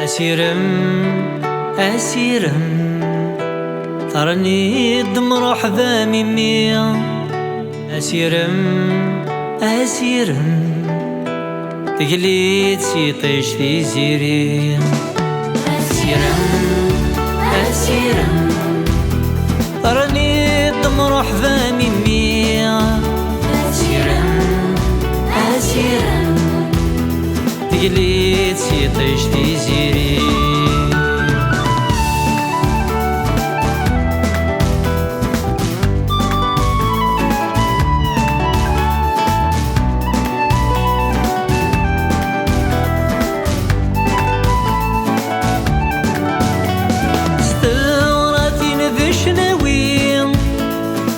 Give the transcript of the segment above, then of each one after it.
أسيرم أسيرم ترني الدمر حذا ميمي أسيرم أسيرم تقليد سيطيش في زيري أسيرم أسيرم ترني الدمر حذا ميمي أسيرم أسيرم تقليد سيطيش في زيري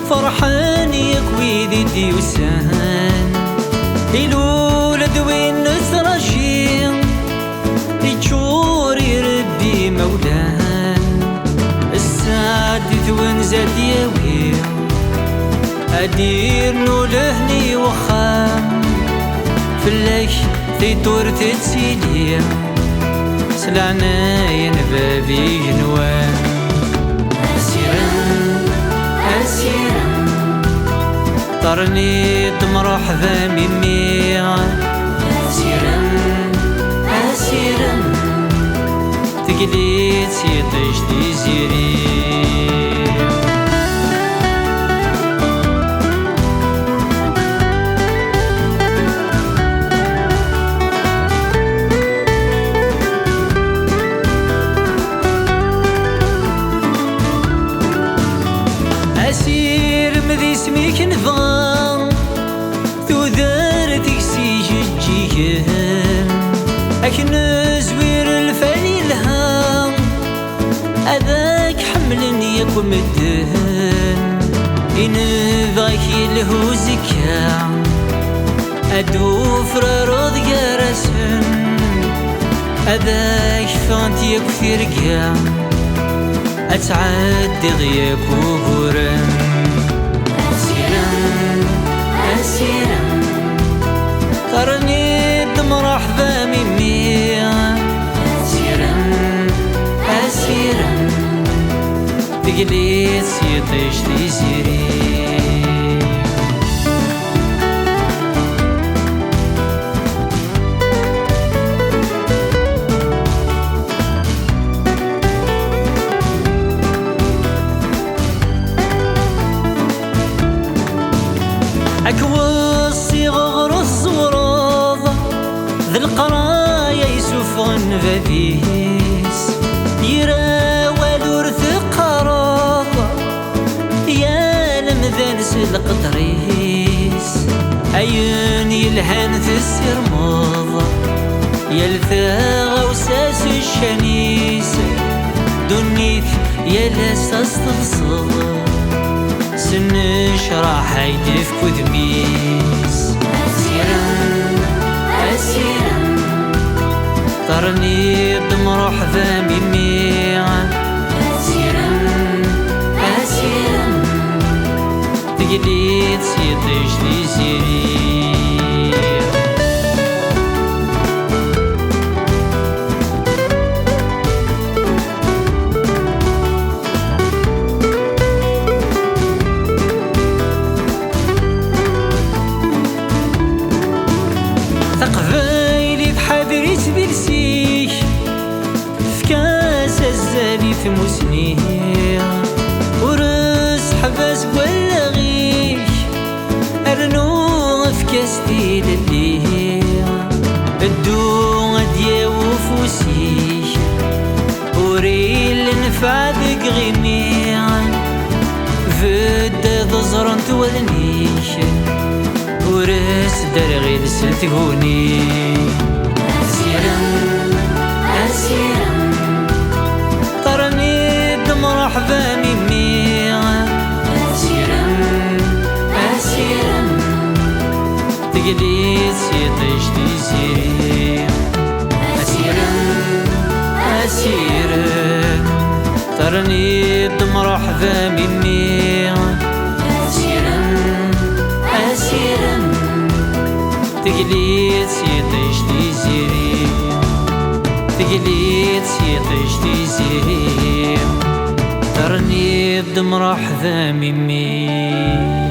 فرحان يكوي ذي ديوسان الولد وين نسرشي يجور يربي مولان السعد ذوين زاد ياوي أدير نولهني وخام فلاك تدور تتسيلي سلعنا ينبابي جنوان أسيرم طرني دمر حذا ميمي أسيرم أسيرم تقليد سيطيش دي زيري أسير مذي سميك نظام تودار تكسي جيجيهن أكن زوير الفاني الهام أذاك حملني يكون مدهن إن ذاك يلهو زكا أدو فرارض جارسن أذاك فانتي يكثير قام أتعدي غياب وهورن أسيرم أسيرم قرني بدمر حذا ميمي أسيرم أسيرم تقليد سيطيش دي زيري أكوصي غغر الصوراض ذي القرايا يسوفغن فذيس يراوال ورث قراض يا لمذان سلق طريس أين يلهان في السرماض يلثاغ وساس الشنيس دنيث يلساس تفصل سنش راح يدف كذبيس أسيرم أسيرم طرني بدمر حذا ميمي أسيرم أسيرم تقليد سيطيش دي زيري قبايلي بحذري تبلسيك فكاس الزالي ثموسنيه ورس حباس ولا غيك أرنو فكاس دي لليه الدو غديا وفوسيك وريل نفع ذك غيميع فدا ضزرن تولنيك ورس درغي لسنتقوني أسيرم أسيرم طرني بدمر حذا ميمي أسيرم أسيرم تقليد سيطيش دي زيري أسيرم أسيرم طرني بدمر حذا ميمي أسيرم أسيرم تقليد سيطيش دي زيري تقليد تسيطيش تيزيري ترني الدمرح ذا ميمي